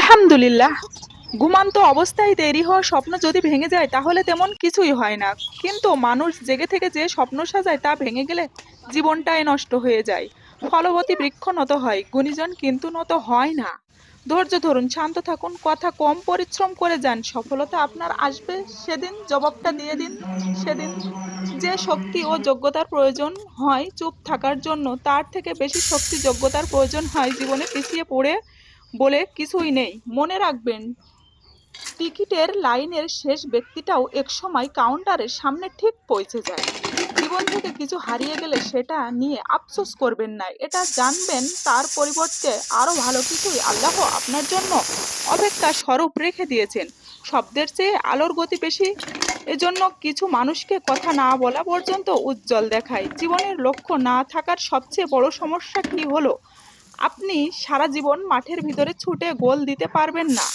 আলহামদুলিল্লাহ। ঘুমান্ত অবস্থায় দেরি হওয়া স্বপ্ন যদি ভেঙে যায় তাহলে তেমন কিছুই হয় না। কিন্তু মানুষ জেগে থেকে যে স্বপ্ন সাজায় তা ভেঙে গেলে জীবনটাই নষ্ট হয়ে যায়। ফলবতী বৃক্ষ নত হয়, গুণীজন কিন্তু নত হয় না। ধৈর্য ধরুন, শান্ত থাকুন, কথা কম পরিশ্রম করে যান। সফলতা আপনার আসবে সেদিন, জবাবটা দিয়ে দিন সেদিন। যে শক্তি ও যোগ্যতার প্রয়োজন হয় চুপ থাকার জন্য, তার থেকে বেশি শক্তি যোগ্যতার প্রয়োজন হয় জীবনে পিছিয়ে পড়ে বলে কিছুই নেই। মনে রাখবেন, টিকিটের লাইনের শেষ ব্যক্তিটাও একসময় কাউন্টারের সামনে ঠিক পৌঁছে যায়। জীবন থেকে কিছু হারিয়ে গেলে সেটা নিয়ে আফসোস করবেন না, এটা জানবেন তার পরিবর্তে আরো ভালো কিছুই আল্লাহ আপনার জন্য অপেক্ষা স্বরূপ রেখে দিয়েছেন। শব্দের চেয়ে আলোর গতি বেশি, এজন্য কিছু মানুষকে কথা না বলা পর্যন্ত উজ্জ্বল দেখায়। জীবনের লক্ষ্য না থাকার সবচেয়ে বড় সমস্যা কি হলো? আপনি সারা জীবন মাঠের ভিতরে ছুটে গোল দিতে পারবেন না।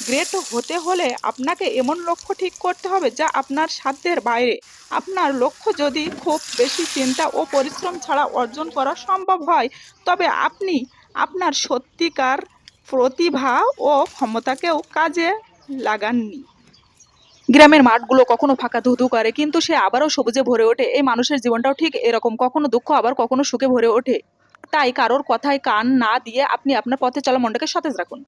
গ্রেট হতে হলে আপনাকে এমন লক্ষ্য ঠিক করতে হবে যা আপনার সাধ্যের বাইরে। আপনার লক্ষ্য যদি খুব বেশি চিন্তা ও পরিশ্রম ছাড়া অর্জন করা সম্ভব হয়, তবে আপনি আপনার সত্যিকার প্রতিভা ও ক্ষমতাকেও কাজে লাগাননি। গ্রামের মাঠগুলো কখনো ফাঁকা ধুধু করে, কিন্তু সে আবারও সবুজে ভরে ওঠে। এই মানুষের জীবনটাও ঠিক এরকম, কখনো দুঃখ আবার কখনো সুখে ভরে ওঠে। তাই কারোর কথায় কান না দিয়ে আপনি আপনার পথে চলা মনটাকে সতেজ রাখুন।